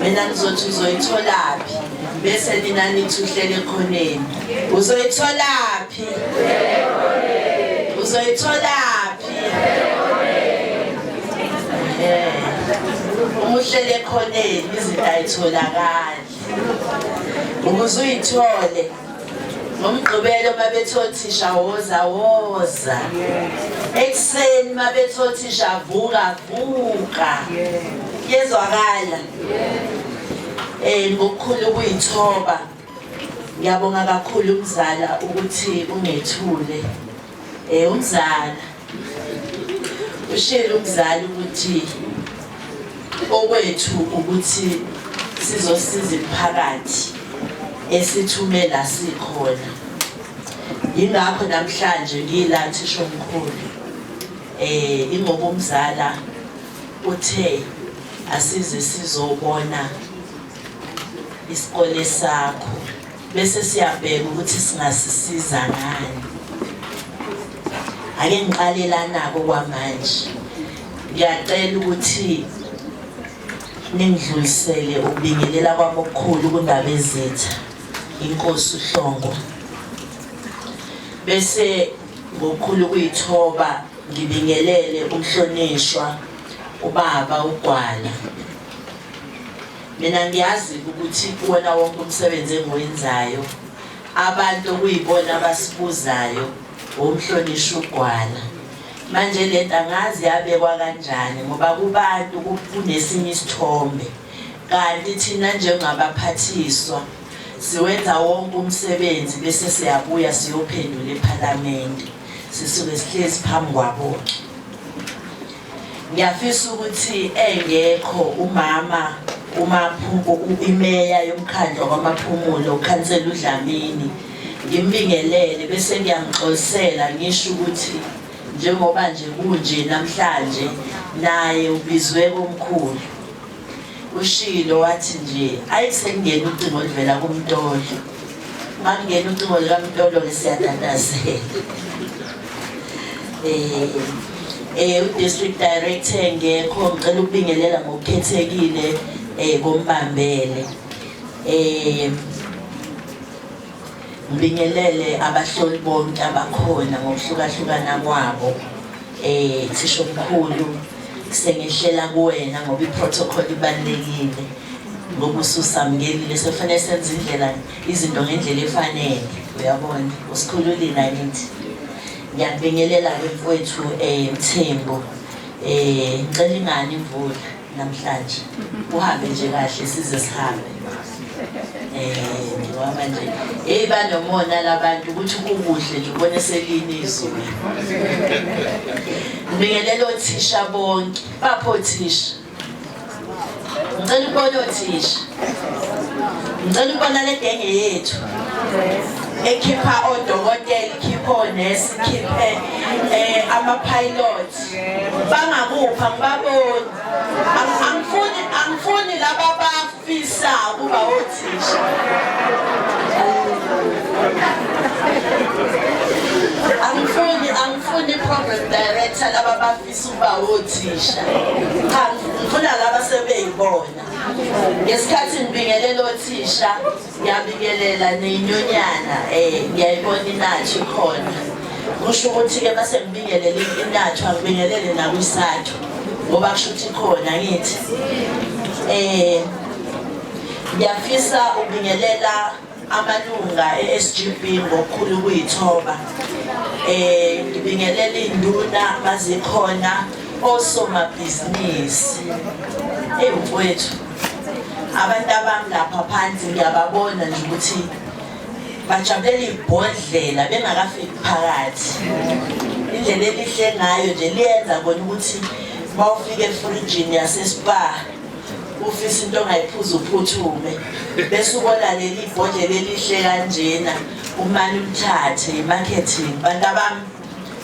mina ngizothi uzoyitholaphi bese nina nithi uhlele ekhoneni. Uzoyitholaphi? Uzoyitholaphi? Uma uhlele ekhoneni izinto ayitholakali. Ukuze uyithole ngomgqibelo mabethi othisha woza. Ekseni mabethi othisha vuka. Yezwakala. Ngokukhulu ukuyithoba. Ngiyabonga kakhulu umzala ukuthi ungethule. Umzala. Ushilo umzala ukuthi okwethu ukuthi sizosiza imphakathi esithumela sikhona. Yingakho namhlanje ngila thisha omkhulu. Ingoba umzala uthe asize sizobona isikole sakho bese siyabheka ukuthi singasisiza ngani. Ake ngiqalela nako kwamanje. Ngiyacela ukuthi ningidlulisele ukubingelela kwami okukhulu kundaba ezitha inkosi uHlongwa. Bese ngokukhulu kuyithoba ngibingelele umhlonishwa ubaba uGwala. Mina ngiyazi ukuthi kuwona wonke umsebenzi engiwenzayo abantu okuyibona abasibuzayo umhlonishwa uGwala. Manje lento angazi yabekwa kanjani ngoba kubantu kunesinye isithombe kanti thina njengabaphathiswa siwenza wonke umsebenzi bese siyabuya siyophendula eParliament sisuke sihlezi phambi kwabo. Ngiyafisa ukuthi engekho umama imeya yomkhandlu kwamaphumulo ukhansela uDlamini ngimbingelele bese ngiyamxolisela ngisho ukuthi njengoba nje kunje namhlanje naye ubizwe komkhulu. Ushilo wathi nje ayisengena ucingo oluvela kuMtolo. Mangena ucingo likaMtolo lesiyatatazela. District Director ngekho ngicela ukubingelela ngokukhethekile kombambele. Ngibingelele abahloli bonke abakhona ngokuhlukahlukana kwabo. Thisha omkhulu sengihlela kuwena ngoba iprotocol ibalekile ngoba ususamkelile sofanele senze izinto ngendlela efanele. Uyabona usikhululile nakithi. Ngiyabingelela mfowethu Mthembu. Ngicela ingani imvula namhlanje. Uhambe nje kahle size sihambe. Ngoba nje banomona labantu ukuthi kukuhle nje ubone selini izulu. Ngibingelela othisha bonke. Bapho othisha. Ngicela ubone othisha. Ngicela ubona le genge yethu. Ekhipha odokotela, ikhipha onesi, ikhiphe ama-pilot. Bangakupha ngibaboni. Angifuni laba bafisa ukuba othisha. Angifuni program director laba bafisa ukuba othisha. Cha, ngifuna laba sebeyibona. Ngesikhathi ngibingelela othisha, ngiyabingelela nenyonyana ngiyayibona inathi khona. Kusho ukuthi ke base ngibingelele inathi angibingelele nakwisathu ngoba kusho ukuthi khona ngithi. Ngiyafisa ukubingelela amalunga eSGB ngokukhulu kuyithoba. Ngibingelela induna mazikhona osomabhizinisi. Mfowethu abantu abami lapha phansi ngiyababona nje ukuthi bajabulela ibhodlela bengakafiki phakathi. Indlela elihle ngayo nje liyenza kona ukuthi mawufika efrijini yaseSpa ufisa into ongayiphuza uphuthume bese ubona leli ibhodlela elihle kanjena umani umthathe imarketing. Bantu abami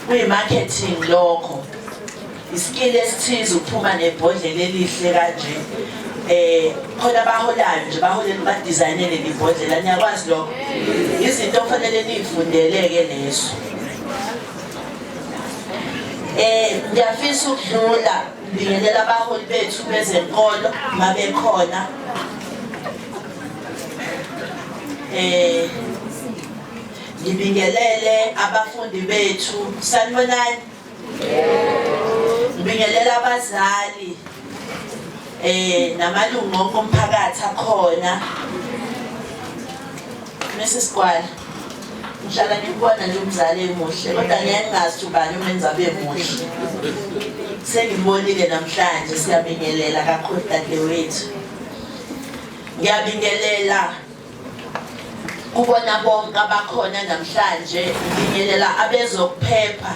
kuyimarketing lokho. Iskill esithize uphuma nebhodlela elihle kanje. Khona baholayo nje baholela badesignele libhodlela niyakwazi lokho. Izinto ofanele nifundeleke lezo. Ngiyafisa ukudlula ngibingelela abaholi bethu bezenkolo mabekhona ngibingelele abafundi bethu sanibonani ngibingelela abazali namalungu onke omphakathi akhona Mrs. Gwala ngihlala ngibona nje umzali emuhle kodwa ngeke ngazi ubani umenza abe muhle sengibonile namhlanje siyabingelela kakhulu dadewethu ngiyabingelela kubona bonke abakhona namhlanje ngibingelela abezokuphepha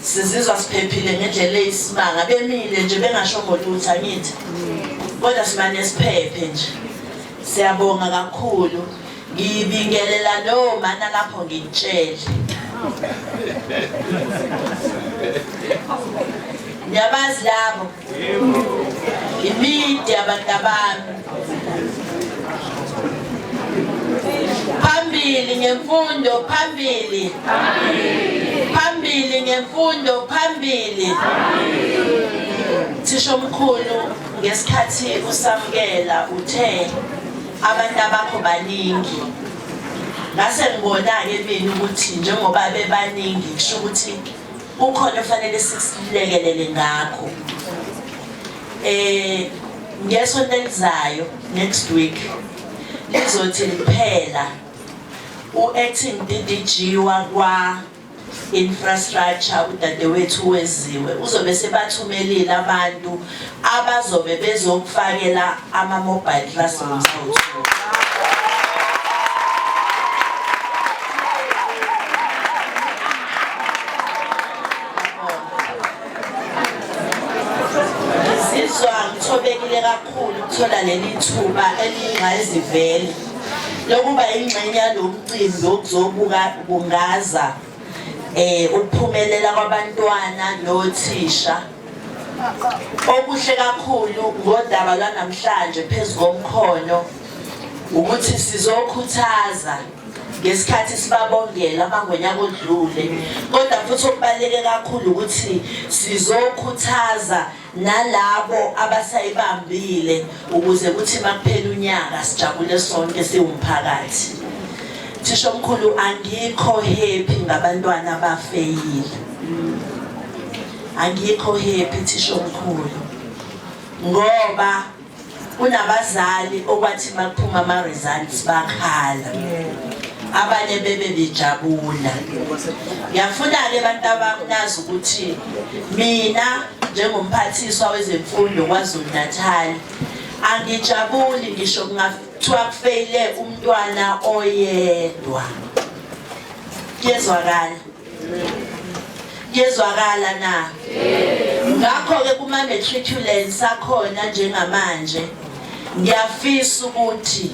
sizizwa siphephile ngendlela eyisimanga bemile nje bengasho ngolutho angithi kodwa simane siphephe nje siyabonga kakhulu ngibingelela noma nalapho ngitshele ngiyabazi labo imidi abantu abami phambili ngemfundo phambili phambili ngemfundo phambili Thisha omkhulu ngesikhathi usamkela uthe abantu abakho baningi ngase ngibona ke mina ukuthi njengoba bebaningi kusho ukuthi ukhona ofanele sisilekelele ngakho ngesonto elizayo next week lizothi liphela uacting DDG wakwa infrastructure udadewethu weziwe uzobe sebathumelile abantu abazobe bezokufakela ama mobile classrooms ngithobekile kakhulu ukuthola leli thuba elingayizivele lokuba ingxenye yalomcimbi okuzobuka bungaza ukuphumelela kwabantwana nothisha okuhle kakhulu ngodaba lwanamhlanje Phezukomkhono ukuthi sizokhuthaza ngesikhathi sibabongela amangonyaka odlule kodwa futhi okubaleke kakhulu ukuthi sizokhuthaza nalabo abasayibambile ukuze kuthi makuphela unyaka sijabule sonke siwumphakathi Thisha omkhulu angikho happy ngabantwana abafeyile angikho happy Thisha omkhulu ngoba kunabazali okwathi makuphuma ama results bakhala abanye bebe bejabula ngiyafuna ke abantu abakunazi ukuthi mina njengomphathiswa wezemfundo kwaZulu Natal angijabuli ngisho kungathiwa kufeyile umntwana oyedwa yezwakala na ngakho ke kuma matriculants akhona njengamanje ngiyafisa ukuthi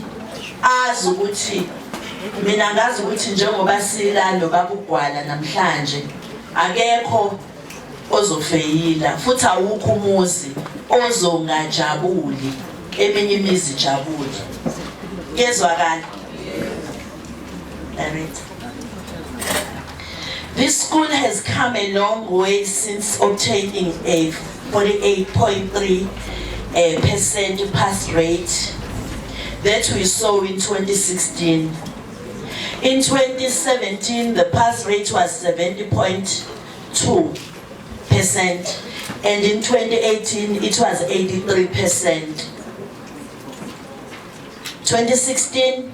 azi ukuthi mina ngazi ukuthi njengoba silalo babugwala namhlanje akekho ozofeyila futhi awukho umuzi ozongajabuli eminye imizi jabuli kezwakala This school has come a long way since obtaining a 48.3% pass rate that we saw in 2016. In 2017, the pass rate was 70.2%, and in 2018, it was 83%. 2016,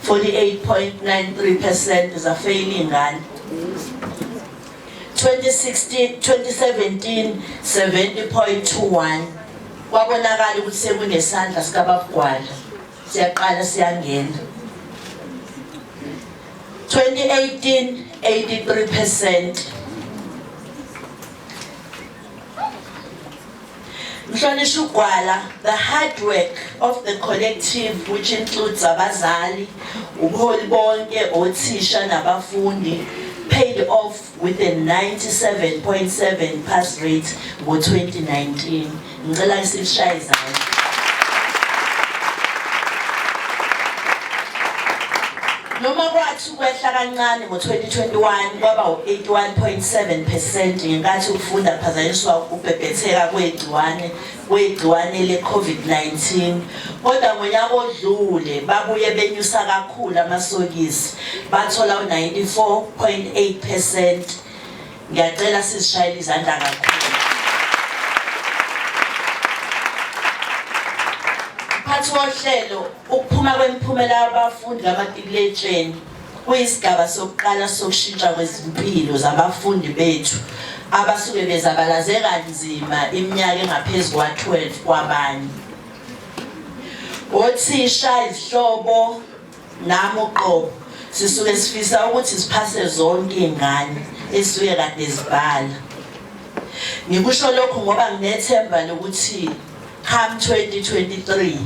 48.93% is a failing run. 2017, 70.21. Kwabonakala ukuthi sekunesandla sikababugwala. Siyaqala siyangena. 2018, 83%. Mhlonishwa ugwala, the hard work of the collective, which includes abazali, ubuholi bonke, othisha nabafundi, paid off with a 97.7 pass rate for 2019. Ngicela sishaye izandla. Noma kwathi ukwehla kancane ngo-2021 kwaba u-81.7% ngenkathi ukufunda kuphazanyiswa ukubhebhetheka kwegciwane le-COVID-19, kodwa ngonyaka odlule babuye benyusa kakhulu amasokisi bathola u-94.8%. Ngiyacela sizishayele izandla kakhulu. Phathi wohlelo ukuphuma kwemiphumela yabafundi kamatikuletsheni kuyisigaba sokuqala sokushintsha kwezimpilo zabafundi bethu abasuke bezabalaze kanzima iminyaka engaphezu kwa-12 kwabanye. Othisha, izihlobo nami uqobo sisuke sifisa ukuthi siphase zonke izingane esisuke kade zibhala. Ngikusho lokho ngoba nginethemba lokuthi come 2023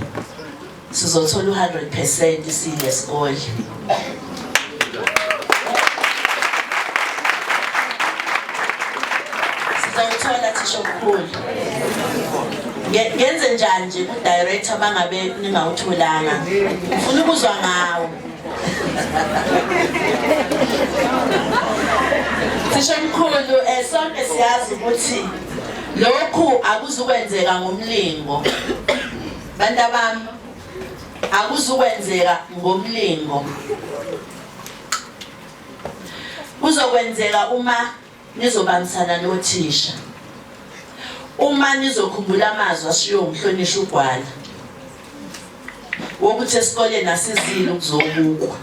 sizothola 100% sile sikole. Sizothola thisha omkhulu. Ngenze njani nje ku-director bangabe ningawutholanga? Ngifuna ukuzwa ngawo. Thisha omkhulu, sonke siyazi ukuthi lokhu akuzukwenzeka ngomlingo. Bantu bami, akuzukwenzeka ngomlingo. Kuzokwenzeka uma nizobambisana nothisha. Uma nizokhumbula amazwi ashiwo umhlonishwa uGwala wokuthi esikoleni asizile ukuzobukwa.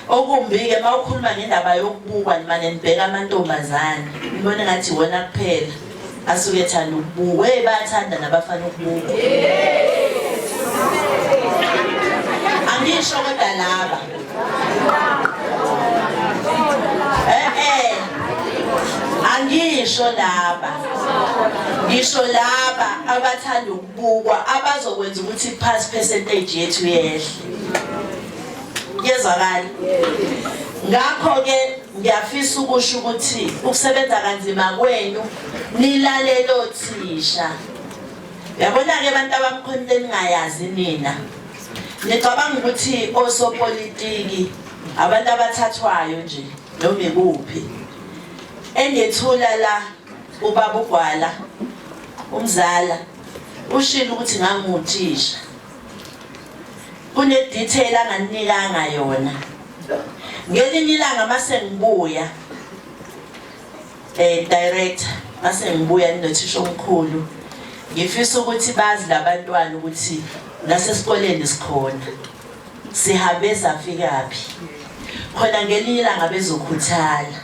Okumbi-ke mawukhuluma ngendaba yokubukwa nimane nibheka amantombazane nibone ngathi wona kuphela asuke ethanda ukubukwa. Bayathanda nabafana ukubukwa. Angisho kodwa laba angisho laba, ngisho laba abathanda ukubukwa abazokwenza ukuthi pass percentage yethu yehle. Yezwakala. Ngakho-ke ngiyafisa ukusho ukuthi ukusebenza kanzima kwenu nilalele othisha. Yabona-ke abantu abamkhonile ningayazi nina. Ngicabanga ukuthi osopolitiki abantu abathathwayo nje noma ikuphi. Engethula la ubaba uGwala umzala ushilo ukuthi nganguthisha. Kune detail anganinikanga yona. Ngelinye ilanga mase ngibuya director mase ngibuya nothisha omkhulu ngifisa ukuthi bazi labantwana ukuthi nasesikoleni sikhona. Sihambe safikaphi. Khona ngelinye ilanga bezokhuthala.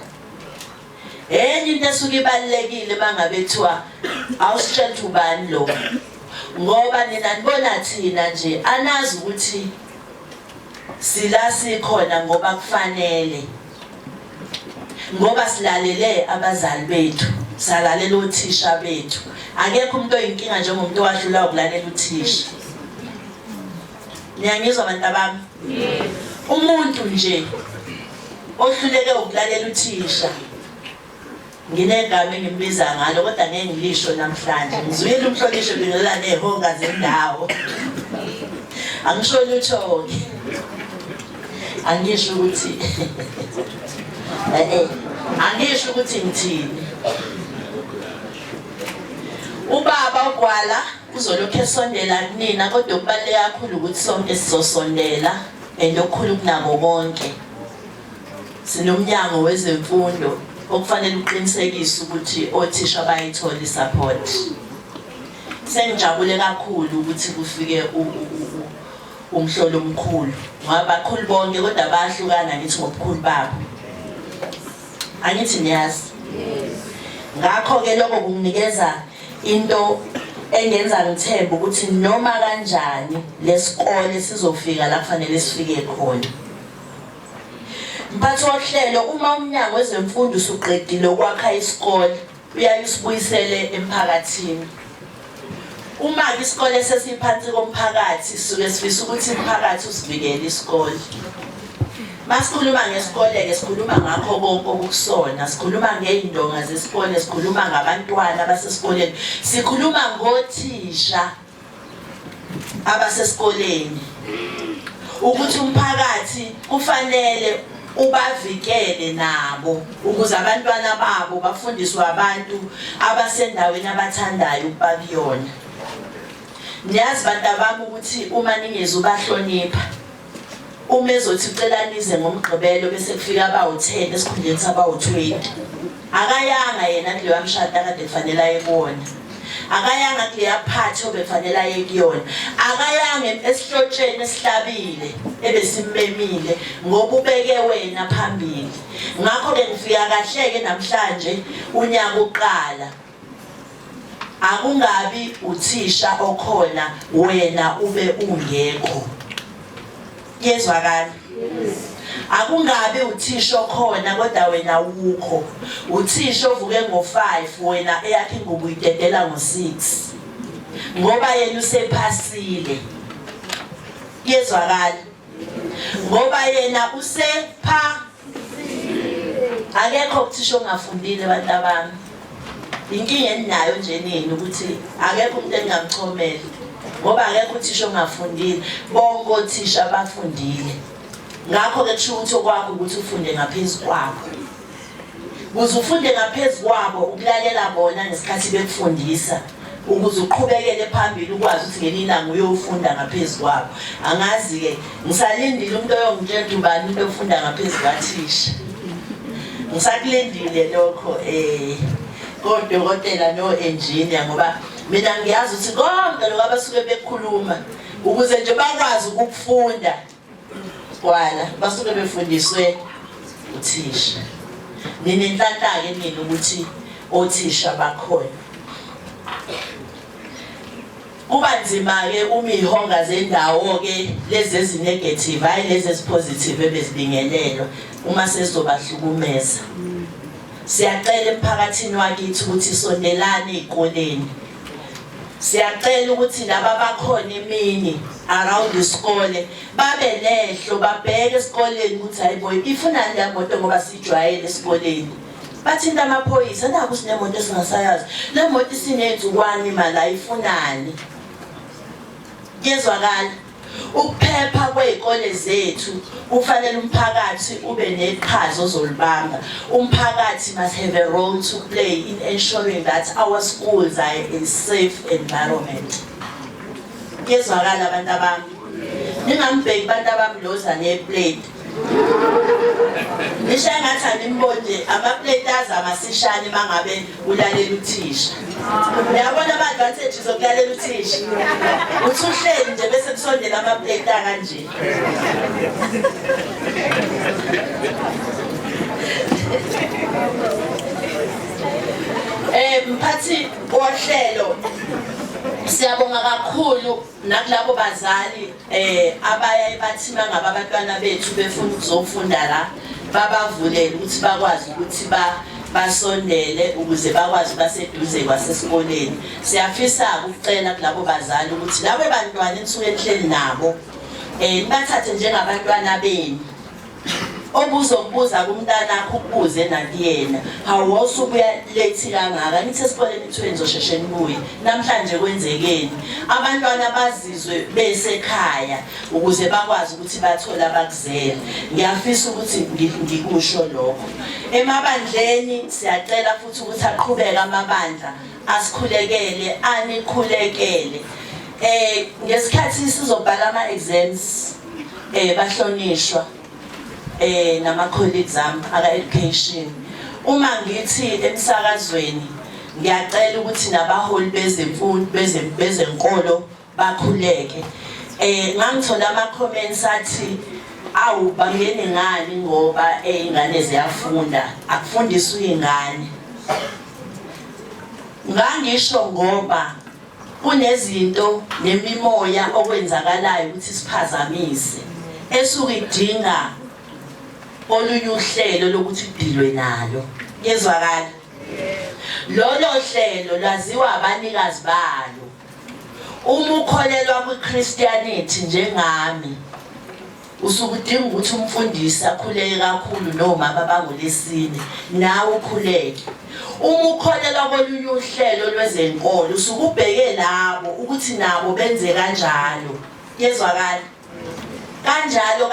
Enye into esuke ibalekile mangabe ethiwa awusitshela ubani lo. Ngoba nina nibona thina nje anazi ukuthi sila sikhona ngoba kufanele. Ngoba silalele abazali bethu, salalela othisha bethu. Akekho umuntu oyinkinga njengomuntu owadlula ukulalela uthisha. Niyangizwa abantu abami? Umuntu nje ohluleke ukulalela uthisha. Nginegama engimbiza ngalo kodwa ngeke ngilisho namhlanje. Ngizwile umhlonishwa bingelela nezihonga zendawo. Angisho lutho-ke. Angisho ukuthi angisho ukuthi ngithini. Ubaba uGwala uzolokhu esondela kunina kodwa okubaluleke kakhulu ukuthi sonke sizosondela okukhulu kunabo bonke. Sinomnyango wezemfundo okufanele uqinisekise ukuthi othisha bayithola isupport. Sengijabule kakhulu ukuthi kufike umhlolo omkhulu. Ngoba bakhulu bonke kodwa bayahlukana ngithi ngobukhulu babo. Angithi niyazi. Ngakho-ke lokho kunginikeza into engenza ngithembe ukuthi noma kanjani lesikole sizofika la kufanele sifike khona. Mphathi wohlelo uma umnyango wezemfundo usuqedile ukwakha isikole uyayisibuyisele emphakathini. Uma isikole sesiphansi komphakathi sisuke sifisa ukuthi umphakathi usivikele isikole. Masikhuluma ngesikole-ke sikhuluma ngakho konke okusona. Sikhuluma ngey'ndonga zesikole, sikhuluma ngabantwana abasesikoleni, sikhuluma ngothisha abasesikoleni. ukuthi umphakathi kufanele ubavikele nabo ukuze abantwana babo bafundiswe abantu abasendaweni abathandayo ukuba kuyona. Niyazi bantu bami ukuthi uma ningeze ubahlonipha, uma ezothi ucela nize ngomgqibelo bese kufika abawu-10 esikhundleni sabawu-20, akayanga yena kuleyo mshado akade kufanele aye kuwona, akayanga kuleya phathi obekufanele aye kuyona, akayanga esihlotsheni esihlabile ebesimmemile ngoba ubeke wena phambili. Ngakho-ke ngifika kahle-ke namhlanje unyaka uqala, akungabi uthisha okhona wena ube ungekho. Yezwakala? Akungabi uthisha okhona kodwa wena ukho. Uthisha ovuke ngo5 wena eyakhe ingubo uyidedela ngo6 ngoba yena usephasile. Yezwakala? Ngoba yena usepha. Akekho uthisha ongafundile abantu abami. Inkinga eninayo nje nini ukuthi akekho umuntu engamchomela ngoba akekho uthisha ongafundile, bonke othisha bafundile. Ngakho-ke kusho ukuthi okwakho ukuthi ufunde ngaphezulu kwabo. Ukuze ufunde ngaphezulu kwabo ukulalela bona ngesikhathi bekufundisa ukuze uqhubekele phambili ukwazi ukuthi ngelinye ilanga uyofunda ngaphezulu kwabo. Angazi-ke ngisalindile umuntu oyongitshela ubani into yokufunda ngaphezulu kwathisha. Ngisakulindile lokho kodokotela no-engineer ngoba mina ngiyazi ukuthi konke lokho abasuke bekhuluma ukuze nje bakwazi ukufunda kwala basuke befundiswe uthisha. Ninenhlanhla-ke nina ukuthi othisha bakhona. Kuba nzima-ke uma ihonga zendawo-ke lezi ezinegative hayi lezi ezipositive ebezibingelelwa uma sezobahlukumeza. Siyacela emphakathini wakithi ukuthi sondelane ezikoleni. Siyacela ukuthi laba bakhona emini around isikole babe lehlo babheke esikoleni ukuthi hayibo ifunani le moto ngoba sijwayele esikoleni. Bathinta amaphoyisa naku sinemoto esingasayazi. Le moto isinezukwane imali ayifunani. Yezwakala? Ukuphepha kwezikole zethu kufanele umphakathi ube neqhaza ozolibamba. Umphakathi must have a role to play in ensuring that our schools are a safe environment. Yezwakala abantu abami? Ningambheki abantu abami loza neplate. Nisho ngathi animbonje amaplate azamasishane mangabe ulalela uthisha. Uyabona ama-advantages okulalela uthisha. Uthi uhleli nje bese kusondela amaplate kanje. Mphathi wohlelo siyabonga kakhulu nakulabo bazali abaya bathima ngaba abantwana bethu befuna ukuzofunda la babavulele ukuthi bakwazi ukuthi basondele ukuze bakwazi baseduze kwasesikoleni. Siyafisa ukucela kulabo bazali ukuthi labo bantwana enisuke enhleli nabo nibathathe njengabantwana benu. Obuzokubuza kumntana akho ukubuze nakuyena. Awusubuya late kangaka nithi esikoleni kuthiwe nizosheshe nibuye. Namhlanje kwenzekeni? Abantwana bazizwe besekhaya ukuze bakwazi ukuthi bathole abakuzela. Ngiyafisa ukuthi ngikusho lokho. Emabandleni siyacela futhi ukuthi aqhubeke amabandla asikhulekele anikhulekele. Ngesikhathi sizobhala ama-exams bahlonishwa nama-colleagues ami aka-education. Uma ngithi emsakazweni ngiyacela ukuthi nabaholi bezenkolo bakhuleke. Ngangithola ama-comments athi awu bangene ngani ngoba ingane ziyafunda akufundiswa ingane. Ngangisho ngoba kunezinto nemimoya okwenzakalayo ukuthi siphazamise esuke idinga olunye uhlelo lokuthi kudilwe nalo. Yezwakala? Lolo hlelo laziwa abanikazi balo. Uma ukholelwa kwiChristianity njengami usuke udinga ukuthi umfundisi akhuleke kakhulu noma babangolesine nawe ukhuleke. Uma ukholelwa kolunye uhlelo lwezenkolo usuke ubheke labo ukuthi nabo benze kanjalo. Yezwakala? kanjalo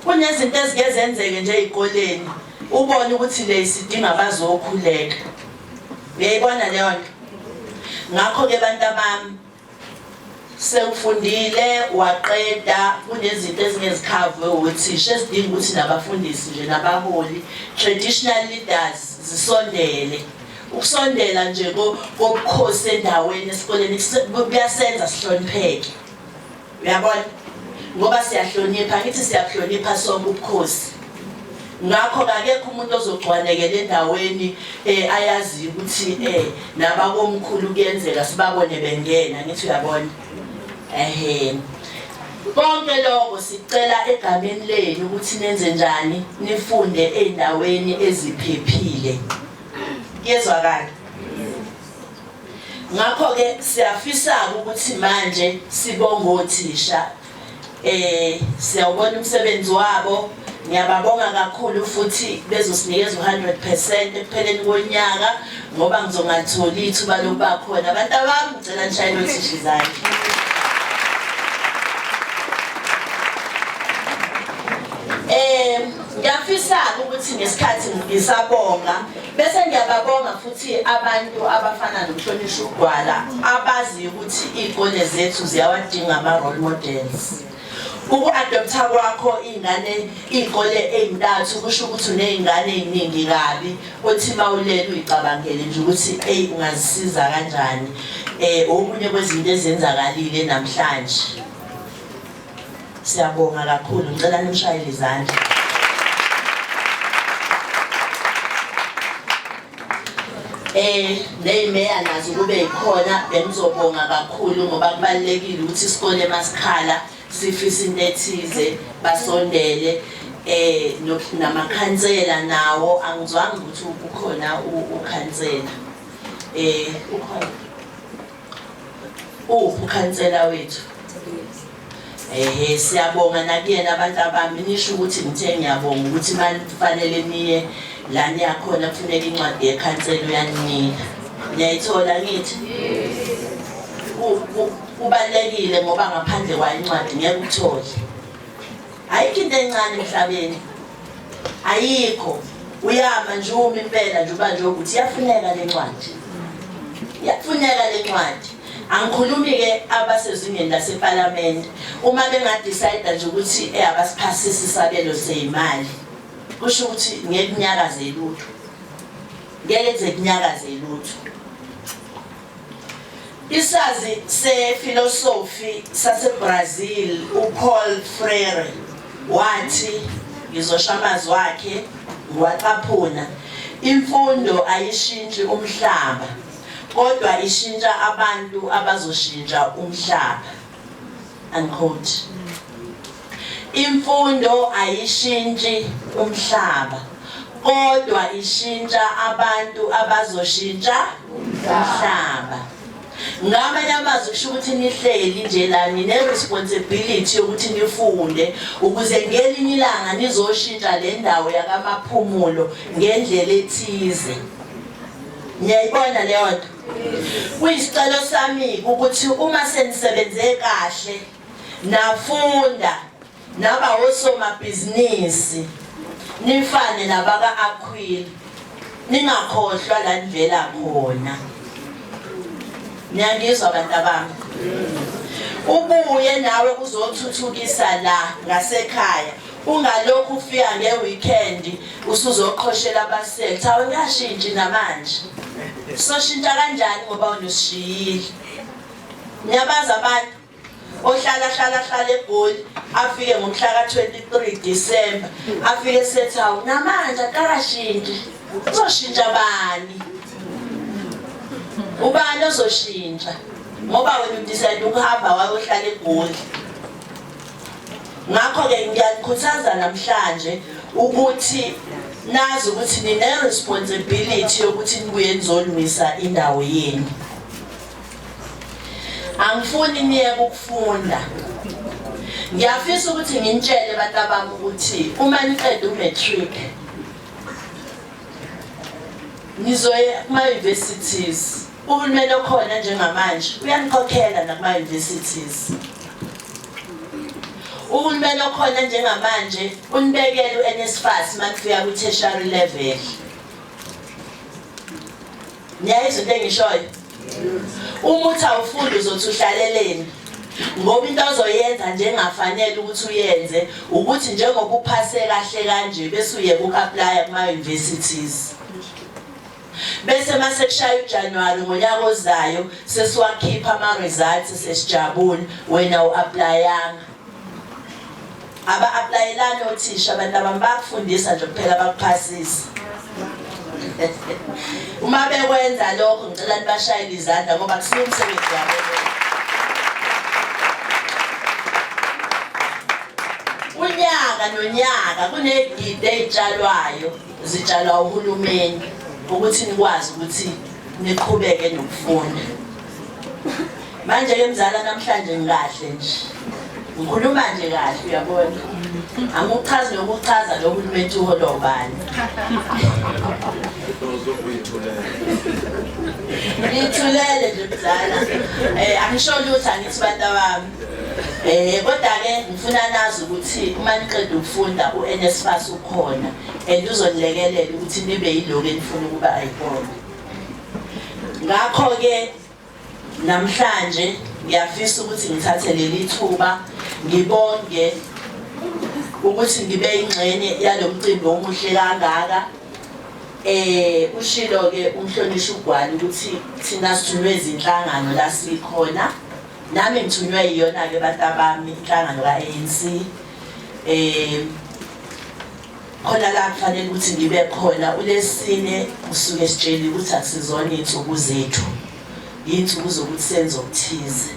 kunezinto ezingezenzeke nje ezikoleni ubone ukuthi le sidinga abazokhuleka uyayibona leyo nto ngakho ke bantu abami sewufundile waqeda kunezinto ezingezikhavwe uthisha esidinga ukuthi nabafundisi nje nabaholi traditional leaders zisondele ukusondela nje kokukhosi endaweni esikoleni kuyasenza sihlonipheke uyabona ngoba siyahlonipha ngithi siyahlonipha sonke ubukhosi ngakho akekho umuntu ozogcwanekela endaweni ayazi ukuthi nabakomkhulu kuyenzeka sibabone bengena ngithi uyabona konke lokho sicela egameni lenu ukuthi nenze njani nifunde endaweni eziphephile yezwakala ngakho ke siyafisa ukuthi manje sibonge othisha siyawubona umsebenzi wabo ngiyababonga kakhulu futhi bezosinikeza 100% ekupheleni konyaka ngoba ngizongatholi ithuba lokuba khona abantu abami ngicela nishayele othisha izandla ngiyafisa ukuthi ngesikhathi ngisabonga bese ngiyababonga futhi abantu abafana noMhlonishwa uGwala abazi ukuthi izikole zethu ziyawadinga ama role models uku-adoptha kwakho ingane izikole ezintathu kusho ukuthi unezingane eziningi kabi othi mawulele uyicabangele nje ukuthi ungazisiza kanjani okunye kwezinto ezenzakalile namhlanje siyabonga kakhulu ngicela nimshayele izandla nezimeya nazo kube ikhona bengizobonga kakhulu ngoba kubalekile ukuthi isikole masikhala sifisa into ethize basondele namakhansela nawo angizwanga ukuthi ukhona ukhansela ukhona ukhansela wethu siyabonga nakuyena abantu abami nisho ukuthi ngithe ngiyabonga ukuthi manje kufanele niye la niyakhona kufuneka incwadi yekhansela uyaninika niyayithola ngithi kubalekile ngoba ngaphandle kwa incwadi ngeke uthole ayikho into encane emhlabeni ayikho uyama nje uma impela nje uba nje ukuthi yafuneka lencwadi angikhulumi ke abasezingeni laseParliament uma bengadecide nje ukuthi abasiphasisi isabelo sezimali kusho ukuthi ngeke kunyakaze lutho ngeke kunyakaze lutho isazi sefilosofi saseBrazil uPaul Freire wathi ngizoshamazi wakhe waqaphuna imfundo ayishintshi umhlaba kodwa ishintsha abantu abazoshintsha umhlaba unquote imfundo ayishintshi umhlaba kodwa ishintsha abantu abazoshintsha umhlaba ngamanye amazwi kusho ukuthi nihleli nje la nine-responsibility yokuthi nifunde ukuze ngelinye ilanga nizoshintsha le ndawo yakamaphumulo ngendlela ethize niyayibona leyo nto kuyisicelo sami ukuthi uma senisebenze kahle nafunda naba osomabhizinisi nifane nabaka-Aquila ningakhohlwa la nivela khona niyangizwa abantu abami ubuye nawe uzothuthukisa la ngasekhaya ungalokhu ufika ngeweekend usuzoqhoshela abasethu awu ngiyashintsha namanje soshintsha kanjani ngoba unosishiyile niyabazi abantu ohlala eGoli afike ngomhla ka-23 December afike sethi awu namanje akakashintshi uzoshintsha bani ubani ozoshintsha ngoba wena udecide ukuhamba wayohlala eGoli ngakho ke ngiyanikhuthaza namhlanje ukuthi nazi ukuthi nine-responsibility yokuthi nibuye nizolungisa indawo yenu angifuni niye ukufunda ngiyafisa ukuthi nginitshele abantu abami ukuthi uma niqeda uMatric nizoya kuma-universities uhulumeni okhona njengamanje uyanikhokhela nakuma-universities uhulumeni okhona njengamanje unibekele uNSFAS makufika ku-tertiary level. Niyayizwa into engishoyo? Uma uthi awufunda uzothi uhlaleleni. Ngoba into ozoyenza njengafanele ukuthi uyenze ukuthi njengoba uphase kahle kanje bese uye uku-apply kuma-universities. Bese mase kushaya uJanuwari ngonyaka ozayo sesiwakhipha ama-results sesijabule wena u-applyanga. Aba-applyelani othisha abantu abakufundisa nje kuphela bakuphasisa. Uma bekwenza lokho ngicela nibashayele izandla ngoba kusiya umsebenzi wabo. Unyaka nonyaka kunegidi ezitshalwayo zitshalwa uhulumeni ukuthi nikwazi ukuthi niqhubeke nokufunda. Manje ke mzala namhlanje ngikahle nje. Ngikhuluma nje kahle uyabona. Anguchazi nokuchaza lo hulumeni uholo bani. Ngithulele nje mzala. Angisho lutho angithi bantu bami. Kodwa ke ngifuna nazi ukuthi uma niqeda ukufunda uNSFAS ukhona and uzonilekelela ukuthi nibe yiloko enifuna ukuba ayibona. Ngakho ke namhlanje ngiyafisa ukuthi ngithathe leli thuba ngibonge ukuthi ngibe ingxenye yalomcimbi omuhle kangaka. Ushilo ke umhlonishwa uGwali ukuthi thina sithunywe izinhlangano la sikhona. Nami ngithunywe yiyona ke bantu abami inhlangano ka-ANC. Khona la kufanele ukuthi ngibe khona uLesine usuke sitshela ukuthi akusizona izinsuku zethu. Insuku zokuthi senze okuthize.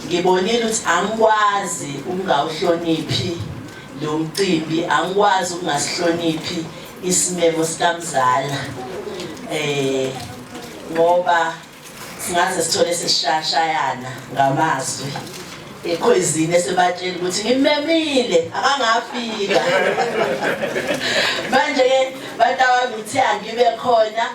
Ngibonile ukuthi angikwazi ukungawuhloniphi lo mcimbi, angikwazi ukungasihloniphi isimemo sikamzala. Ngoba singaze sithole sesishayana ngamazwi. Ekhwezini esebatshela ukuthi ngimemile akangafika. Manje ke batawami uthi angibe khona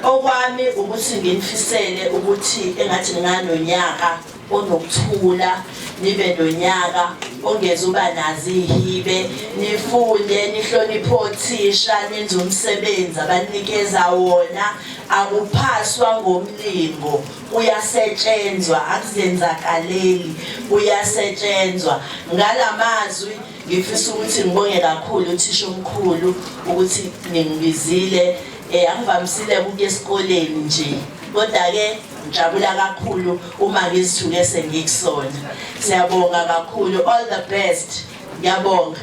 okwami ukuthi nginifisele ukuthi engathi nganonyaka onokuthula, nibe nonyaka ongeza uba nazi ihibe, nifunde, nihloniphe othisha, nenze umsebenzi abanikeza wona, akuphaswa ngomlingo, uyasetshenzwa, akuzenzakaleli, uyasetshenzwa. Ngalamazwi ngifisa ukuthi ngibonge kakhulu uthisha omkhulu ukuthi ningibizile. Angivamisile ukuya esikoleni nje kodwa ke ngijabula kakhulu uma ngizithuke sengikusona. Siyabonga kakhulu, all the best. Ngiyabonga.